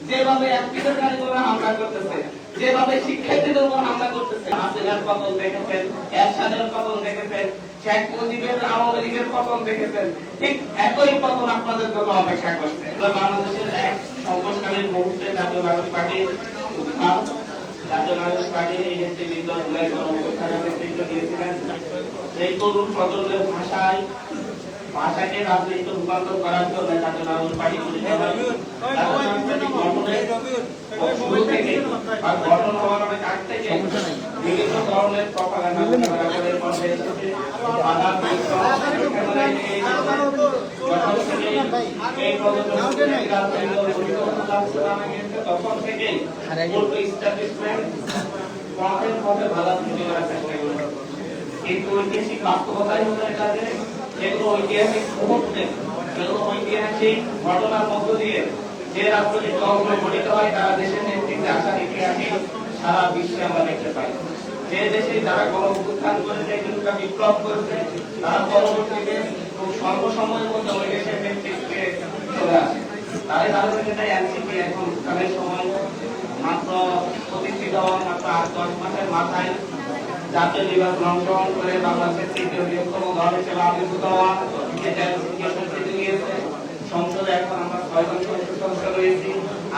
যেভাবে অ্যাপ্লিকেশনকারীরা হামলা করতেছে, যেভাবে শিক্ষার্থীদের উপর হামলা করতেছে, হাসিনার পতন দেখেছেন, এরশাদের পতন দেখেছেন, শেখ মুজিবের আওয়ামী লীগের পতন দেখেছেন, ঠিক একই পতন আপনাদের জন্য অপেক্ষা করছে। বাংলাদেশের এক সংকটকালীন মুহূর্তে জাতীয় নাগরিক পার্টির এই নেতৃবৃন্দ নেতৃত্ব দিয়েছিলেন। এই তরুণ প্রজন্মের ভাষাকে রাজনীতিতে রূপান্তর করার জন্য জাতীয় নাগরিক পার্টি গঠন হওয়ার অনেক আগ থেকে বিভিন্ন ধরনের প্রপাগান্ডা তখন থেকেই কিন্তু ঐতিহাসিক বাস্তবতাই হতে কাজে যেগুলো ঐতিহাসিক মুহূর্তে, যেগুলো ঐতিহাসিক ঘটনার মধ্য দিয়ে যে রাজনৈতিক দলগুলো গঠিত হয় তারা দেশের নেতৃত্বে আসার ইতিহাসে সারা বিশ্বে আমরা দেখতে পাই। যে দেশে যারা গণ অভ্যুত্থান করেছে, কিছুটা বিপ্লব করেছে, তারা পরবর্তীতে খুব স্বল্প সময়ের মধ্যে ওই দেশের নেতৃত্বে চলে আসে। তাই তাদের ক্ষেত্রে এনসিপি এখন তাদের সময় মাত্র প্রতিষ্ঠিত হওয়া মাত্র 8-10 মাসের মাথায় জাতীয় নির্বাচন অংশগ্রহণ করে বাংলাদেশের তৃতীয় বৃহত্তম দল হিসেবে আবির্ভূত হওয়া, সংসদে এখন আমরা 6 জন সংসদ সদস্য রয়েছি,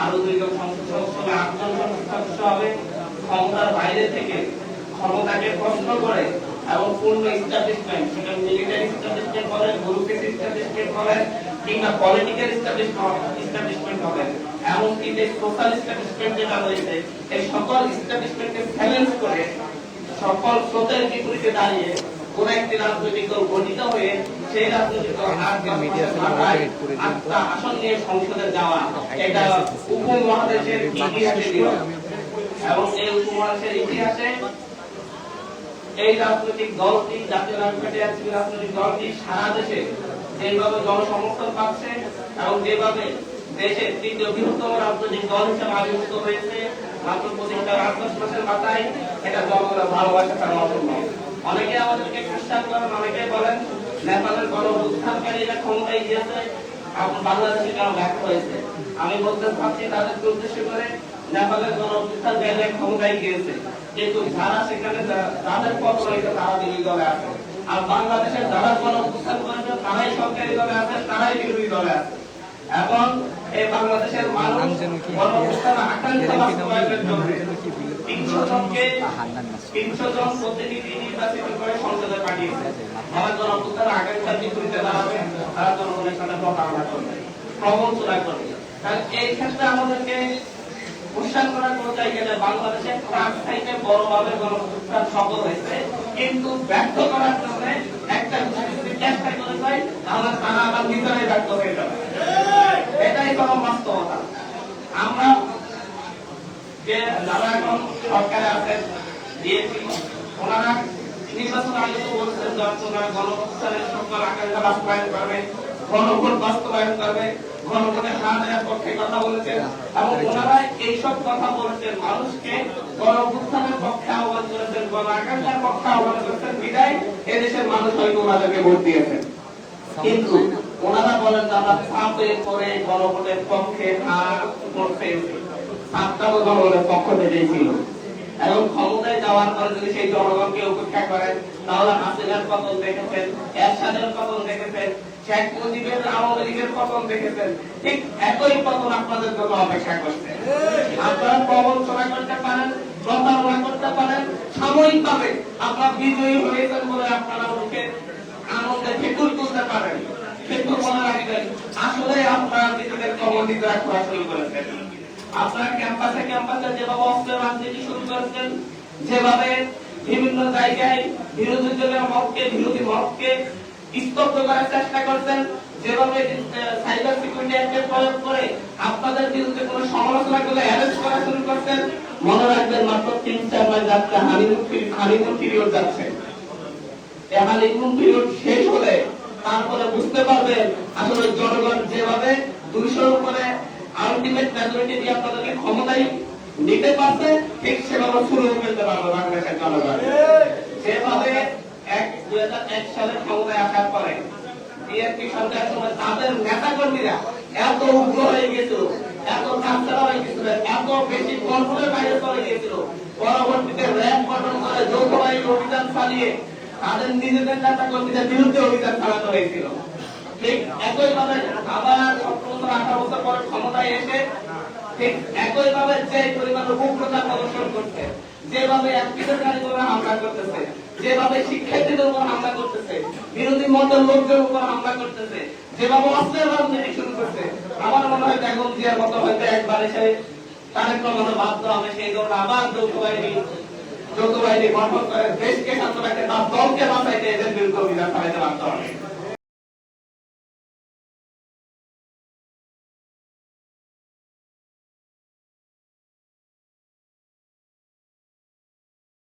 আরো 2 জন সংসদ সদস্য, 8 জন সংসদ সদস্য হবে। ক্ষমতার বাইরে থেকে ক্ষমতাকে প্রশ্ন করে এবং পূর্ণ এস্টাবলিশমেন্ট, সেটা মিলিটারি এস্টাবলিশমেন্ট বলেন, ব্যুরোক্রেসি এস্টাবলিশমেন্ট বলেন, কিংবা পলিটিক্যাল এস্টাবলিশমেন্ট বলেন, এমনকি যে সোশ্যাল এস্টাবলিশমেন্ট যেটা রয়েছে, এই সকল এস্টাবলিশমেন্টকে চ্যালেঞ্জ করে সকল স্রোতের বিপরীতে দাঁড়িয়ে কোন একটি রাজনৈতিক দল গঠিত হয়ে সেই রাজনৈতিক দল আসন নিয়ে সংসদে যাওয়া, এটা উপমহাদেশের ইতিহাসে নিয়ম। এবং এই উপমহাদেশের ইতিহাসে এই রাজনৈতিক দলটি, জাতীয় নাগরিক পার্টি রাজনৈতিক দলটি সারা দেশে যেভাবে জনসমর্থন পাচ্ছে এবং যেভাবে দেশের তৃতীয় বৃহত্তম রাজনৈতিক দল হিসেবে আবির্ভূত হয়েছে মাত্র প্রতিষ্ঠা 8-10 মাসের মাথায়, এটা জনগণের ভালোবাসা ছাড়া অসম্ভব। অনেকে আমাদেরকে খ্রিস্টান করেন, অনেকে বলেন নেপালের গণ অভ্যুত্থানকারীরা ক্ষমতায় গিয়েছে, বাংলাদেশে কেন ব্যর্থ হয়েছে। আমি বলতে চাচ্ছি তাদেরকে উদ্দেশ্য করে, নেপালের গণ অভ্যুত্থানকারীরা ক্ষমতায় গিয়েছে, কিন্তু যারা সেখানে যাদের পথ রয়েছে তারা বিরোধী দলে আছে, আর বাংলাদেশের যারা গণ অভ্যুত্থান করেছে তারাই সরকারি দলে আছে, তারাই বিরোধী দলে আছে। এবং এই বাংলাদেশের মানুষ গণ অভ্যুত্থান আকাঙ্ক্ষা বাস্তবায়নের জন্য 300 জন প্রতিনিধি নির্বাচিত করে সংসদে পাঠিয়েছে। যারা গণ অভ্যুত্থানের আকাঙ্ক্ষার বিপরীতে দাঁড়াবে, তারা জনগণের সাথে প্রতারণা করবে, প্রবঞ্চনা করবে। তাহলে এই ক্ষেত্রে আমাদেরকে উৎসাহ করার কোনো জায়গা নেই। বাংলাদেশে ট্রাক সাইডে বড়ভাবে গণ অভ্যুত্থান সফল হয়েছে, কিন্তু ব্যর্থ করার জন্য একটা যদি চেষ্টা করে যায় তাহলে তারা আবার ভিতরে ব্যর্থ হয়ে যাবে। এটাই কোনো বাস্তবতা। আমরা যে যারা এখন সরকারে আছেন, বিএনপি, ওনারা নির্বাচন আগে তো বলছেন যে ওনারা গণঅভ্যুত্থানের সকল আকাঙ্ক্ষা বাস্তবায়ন করবে, গণভোট বাস্তবায়ন করবে, গণভোটের হার দেওয়ার পক্ষে কথা বলেছেন এবং ওনারা এইসব কথা বলেছেন, মানুষকে গণঅভ্যুত্থানের পক্ষে আহ্বান করেছেন, গণ আকাঙ্ক্ষার পক্ষে আহ্বান করেছেন, বিদায় এদেশের মানুষ হয়তো ওনাদেরকে ভোট দিয়েছেন। কিন্তু ওনারা বলেন যে আমরা চাপে করে গণভোটের পক্ষে হার করতে, সাতটাও জনগণের পক্ষ থেকেই ছিল। এবং ক্ষমতায় যাওয়ার পরে যদি সেই জনগণকে উপেক্ষা করেন তাহলে হাসিনার পতন দেখেছেন, এরশাদের পতন দেখেছেন, শেখ মুজিবের আওয়ামী লীগের পতন দেখেছেন, ঠিক একই পতন আপনাদের জন্য অপেক্ষা করছে। আপনারা প্রবঞ্চনা করতে পারেন, প্রতারণা করতে পারেন, সাময়িকভাবে আপনারা বিজয়ী হয়েছেন বলে আপনারা ওকে আনন্দে ঠেকুর তুলতে পারেন, কিন্তু মনে রাখবেন আসলে আপনারা নিজেদের কবলিতরা করা শুরু করেছেন। আপনারা ক্যাম্পাসে যেভাবে অস্ত্রের রাজনীতি শুরু করেছেন, যেভাবে বিভিন্ন জায়গায় বিরোধী দলের মতকে, বিরোধী মতকে স্তব্ধ করার চেষ্টা করছেন, যেভাবে সাইবার সিকিউরিটি অ্যাক্টের প্রয়োগ করে আপনাদের বিরুদ্ধে কোনো সমালোচনা করলে অ্যারেস্ট করা শুরু করছেন, মনে রাখবেন মাত্র 3-4 মাস যাচ্ছে, হানিমুন পিরিয়ড যাচ্ছে। এই হানিমুন পিরিয়ড শেষ হলে তারপরে বুঝতে পারবেন আসলে জনগণ যেভাবে 200-র উপরে আলটিমেট মেজরিটি দিয়ে আপনাদেরকে ক্ষমতায় নিতে পারছে, ঠিক সেভাবে শুরু করতে পারবে বাংলাদেশের জনগণ। যেভাবে 2001 সালে ক্ষমতায় আসার পরে বিএনপি সরকারের সময় তাদের নেতা কর্মীরা এত উগ্র হয়ে গেছিল, এত কাঁচা হয়ে গিয়েছিল, এত বেশি কন্ট্রোলের বাইরে চলে গিয়েছিল, পরবর্তীতে র্যাব গঠন করে যৌথ বাহিনী অভিযান চালিয়ে তাদের নিজেদের নেতা কর্মীদের বিরুদ্ধে অভিযান চালানো হয়েছিল। ঠিক একইভাবে আবার 17 বছর 18 বছর পরে ক্ষমতায় এসে ঠিক একইভাবে যে পরিমাণ উগ্রতা প্রদর্শন করছে, যেভাবে বিক্ষোভকারীরা হামলা করতেছে, যেভাবে শিক্ষার্থীদের উপর হামলা করতেছে, বিরোধী মতের লোকদের উপর হামলা করতেছে, যেভাবে অস্ত্রের রাজনীতি শুরু করছে, আমার মনে হয় বেগম জিয়ার মতো হয়তো একবার এসে তারেক রহমান বাধ্য হবে সেই ধরনের আবার যৌথ বাহিনী গঠন করে দেশকে শান্ত রাখতে, তার দলকে বাঁচাইতে এদের বিরুদ্ধে অভিযান চালাইতে বাধ্য হবে।